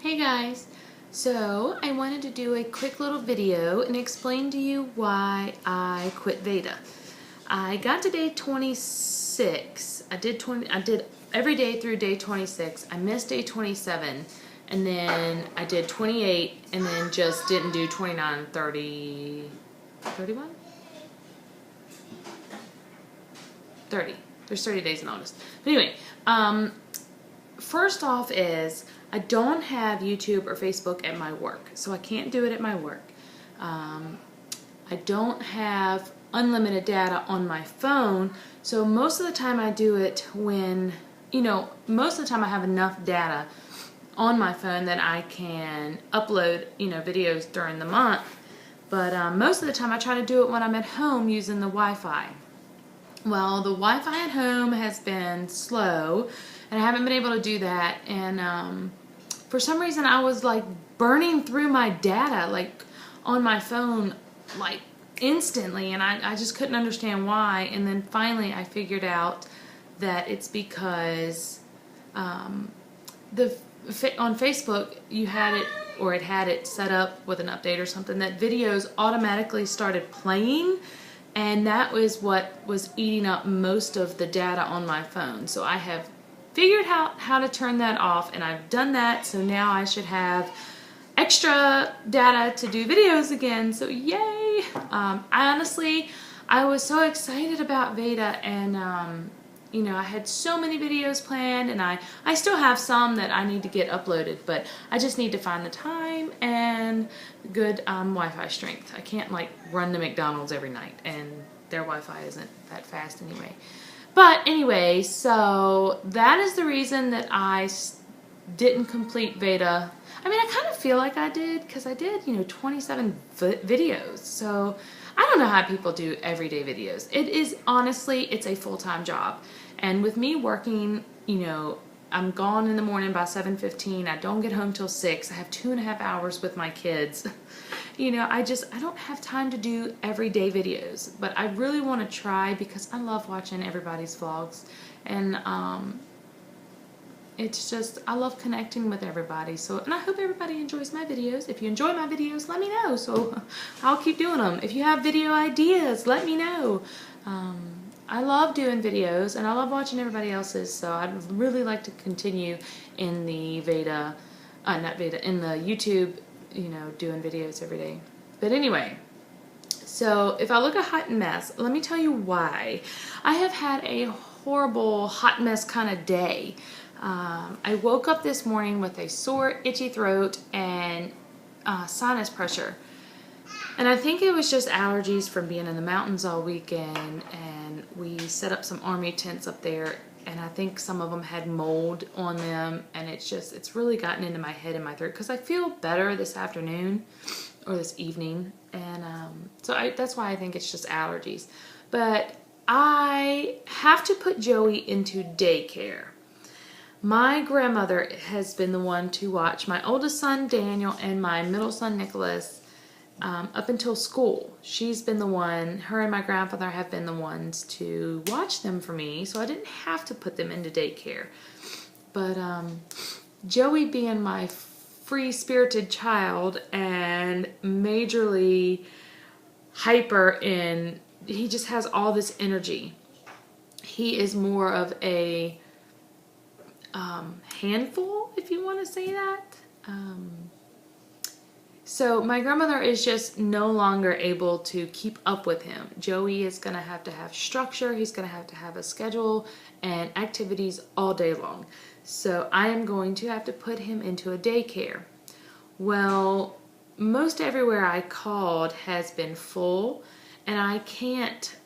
Hey guys, so I wanted to do a quick little video and explain to you why I quit Veda. I got to day 26. I did every day through day 26. I missed day 27 and then I did 28 and then just didn't do 29, 30, 31? 30. There's 30 days in August. But anyway, first off is I don't have YouTube or Facebook at my work, so I can't do it at my work. I don't have unlimited data on my phone, so most of the time I do it when, most of the time I have enough data on my phone that I can upload, videos during the month. But most of the time I try to do it when I'm at home using the Wi-Fi. Well, the Wi-Fi at home has been slow, and I haven't been able to do that, and for some reason I was like burning through my data like on my phone like instantly, and I just couldn't understand why. And then finally I figured out that it's because on Facebook you had it, or it had it set up with an update or something, that videos automatically started playing, and that was what was eating up most of the data on my phone. So I have figured out how to turn that off, and I've done that, so now I should have extra data to do videos again, so yay! I was so excited about Veda, and I had so many videos planned, and I still have some that I need to get uploaded, but I just need to find the time and good Wi-Fi strength. I can't like run to McDonald's every night, and their Wi-Fi isn't that fast anyway. But anyway, so that is the reason that I didn't complete Veda. I mean, I kind of feel like I did, because I did, 27 videos. So I don't know how people do everyday videos. It is, honestly, it's a full-time job. And with me working, I'm gone in the morning by 7:15. I don't get home till 6. I have 2.5 hours with my kids. I don't have time to do everyday videos, but I really want to try because I love watching everybody's vlogs, and it's just, I love connecting with everybody. So, and I hope everybody enjoys my videos. If you enjoy my videos, let me know, so I'll keep doing them. If you have video ideas, let me know. I love doing videos, and I love watching everybody else's, so I'd really like to continue in the Veda, in the YouTube, doing videos every day. But anyway, so if I look a hot mess, let me tell you why. I have had a horrible hot mess kind of day. I woke up this morning with a sore, itchy throat and sinus pressure. And I think it was just allergies from being in the mountains all weekend, and we set up some army tents up there, and I think some of them had mold on them, and it's really gotten into my head and my throat, because I feel better this afternoon or this evening, and that's why I think it's just allergies. But I have to put Joey into daycare. My grandmother has been the one to watch my oldest son Daniel and my middle son Nicholas up until school. She's been the one, her and my grandfather have been the ones to watch them for me, so I didn't have to put them into daycare. But Joey, being my free-spirited child and majorly hyper, and he just has all this energy. He is more of a handful, if you want to say that. So my grandmother is just no longer able to keep up with him. Joey is going to have structure. He's going to have a schedule and activities all day long. So I am going to have to put him into a daycare. Well, most everywhere I called has been full, and I can't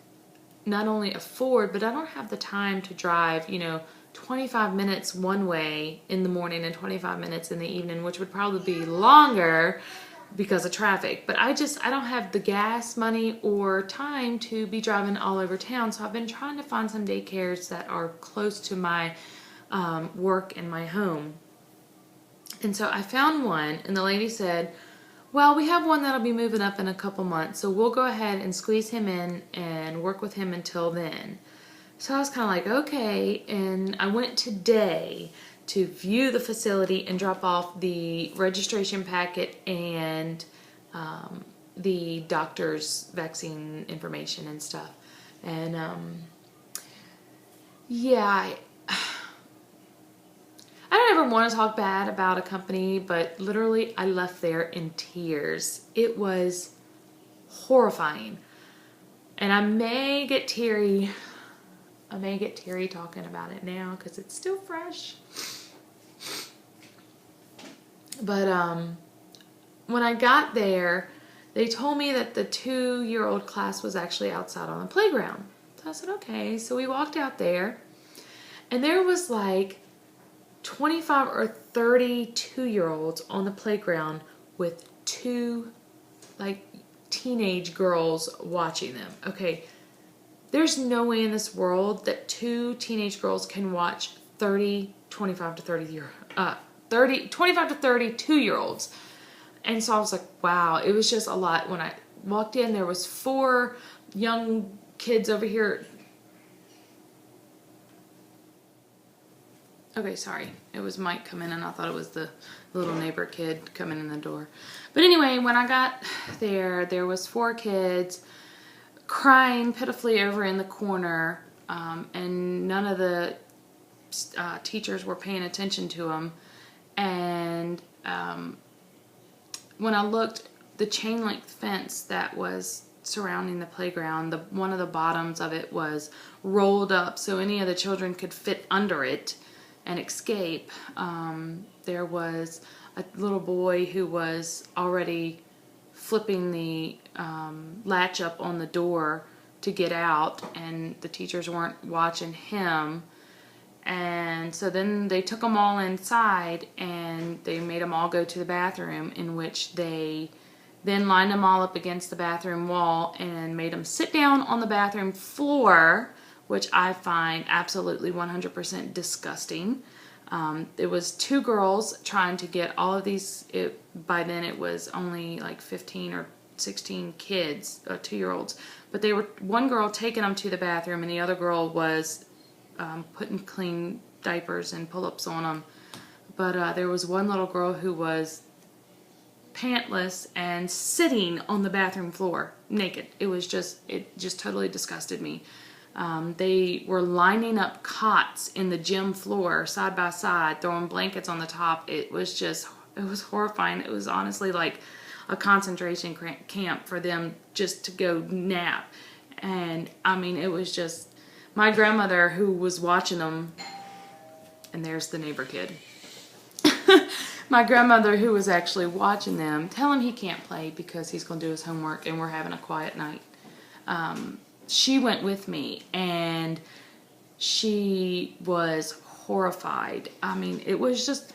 not only afford, but I don't have the time to drive, 25 minutes one way in the morning and 25 minutes in the evening, which would probably be longer because of traffic. But I don't have the gas money or time to be driving all over town. So I've been trying to find some daycares that are close to my work and my home. And so I found one, and the lady said, well, we have one that'll be moving up in a couple months, so we'll go ahead and squeeze him in and work with him until then. So I was kind of like, okay, and I went today to view the facility and drop off the registration packet and the doctor's vaccine information and stuff. And yeah, I don't ever want to talk bad about a company, but literally I left there in tears. It was horrifying. And I may get teary talking about it now because it's still fresh. But when I got there, they told me that the 2-year-old class was actually outside on the playground. So I said, okay. So we walked out there, and there was like 25 or 30 2-year-olds on the playground with 2 like teenage girls watching them. Okay, there's no way in this world that 2 teenage girls can watch 25 to 30 2-year-olds. And so I was like, wow, it was just a lot. When I walked in, there was 4 young kids over here. Okay, sorry. It was Mike coming in. I thought it was the little neighbor kid coming in the door. But anyway, when I got there, there was 4 kids crying pitifully over in the corner, and none of the teachers were paying attention to them. And when I looked, the chain link fence that was surrounding the playground, one of the bottoms of it was rolled up so any of the children could fit under it and escape. There was a little boy who was already flipping the latch up on the door to get out, and the teachers weren't watching him. And so then they took them all inside and they made them all go to the bathroom, in which they then lined them all up against the bathroom wall and made them sit down on the bathroom floor, which I find absolutely 100% disgusting. It was 2 girls trying to get all of these. By then it was only like 15 or 16 kids, 2-year-olds. But they were, one girl taking them to the bathroom and the other girl was putting clean diapers and pull-ups on them. But there was one little girl who was pantless and sitting on the bathroom floor naked. It just totally disgusted me. They were lining up cots in the gym floor side by side, throwing blankets on the top. It was horrifying. It was honestly like a concentration camp for them just to go nap. And I mean, it was just, my grandmother who was watching them, and there's the neighbor kid. My grandmother who was actually watching them, tell him he can't play because he's going to do his homework and we're having a quiet night. She went with me and she was horrified. I mean, it was just,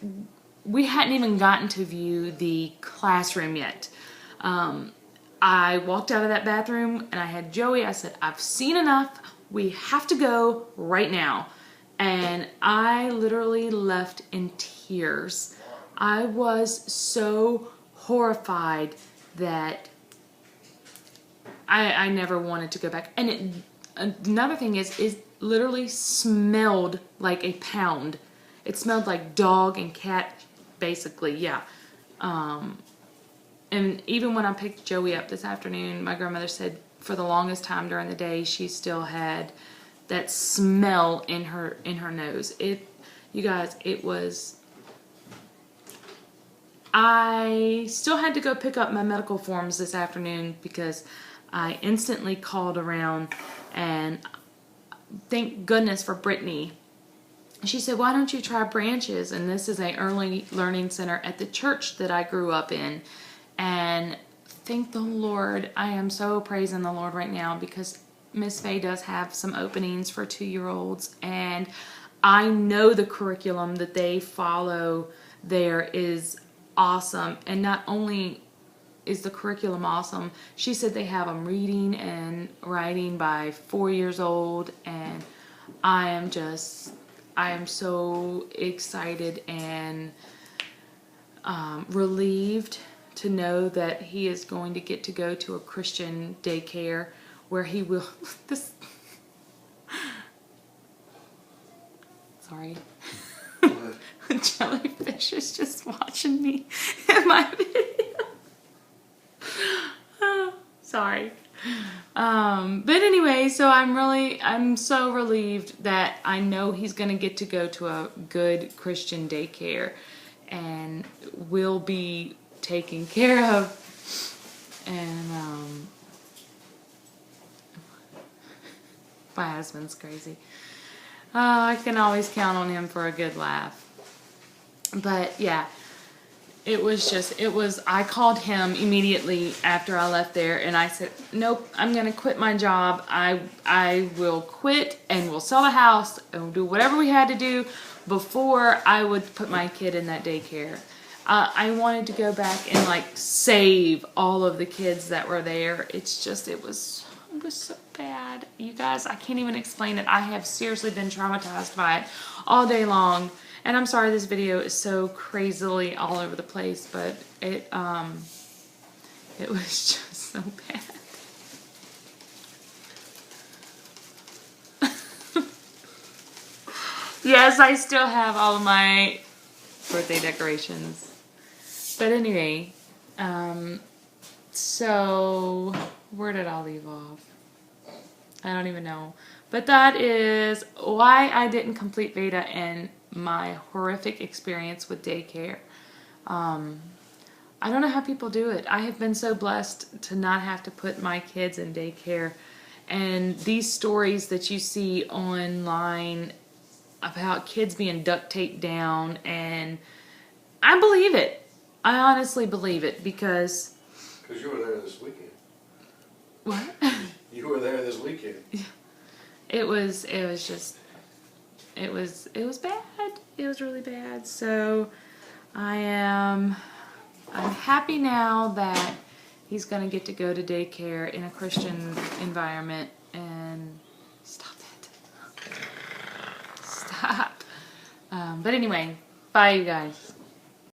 we hadn't even gotten to view the classroom yet. I walked out of that bathroom and I had Joey. I said, I've seen enough. We have to go right now. And I literally left in tears. I was so horrified that I never wanted to go back. And another thing is literally smelled like a pound. It smelled like dog and cat, basically, yeah. And even when I picked Joey up this afternoon, my grandmother said for the longest time during the day, she still had that smell in her nose. You guys, it was, I still had to go pick up my medical forms this afternoon because I instantly called around, and thank goodness for Brittany. She said, why don't you try Branches? And this is an early learning center at the church that I grew up in. And thank the Lord, I am so praising the Lord right now because Miss Faye does have some openings for 2-year-olds, and I know the curriculum that they follow there is awesome. And not only is the curriculum awesome, she said they have them reading and writing by 4 years old, and I am so excited and relieved to know that he is going to get to go to a Christian daycare where he will, sorry. jellyfish is just watching me in my video. Sorry. But anyway, so I'm so relieved that I know he's going to get to go to a good Christian daycare and will be taken care of. And my husband's crazy. I can always count on him for a good laugh. But yeah, I called him immediately after I left there and I said, nope, I'm going to quit my job. I will quit and we'll sell the house and we'll do whatever we had to do before I would put my kid in that daycare. I wanted to go back and like save all of the kids that were there. It was so bad. You guys, I can't even explain it. I have seriously been traumatized by it all day long. And I'm sorry this video is so crazily all over the place, but it was just so bad. Yes, I still have all of my birthday decorations. But anyway, so where did I leave off? I don't even know. But that is why I didn't complete Veda and my horrific experience with daycare. I don't know how people do it. I have been so blessed to not have to put my kids in daycare. And these stories that you see online about kids being duct taped down, and I believe it. I honestly believe it because... Because you were there this weekend. What? You were there this weekend. It was bad. It was really bad. So I'm happy now that he's going to get to go to daycare in a Christian environment. And stop it. Stop. But anyway, bye you guys.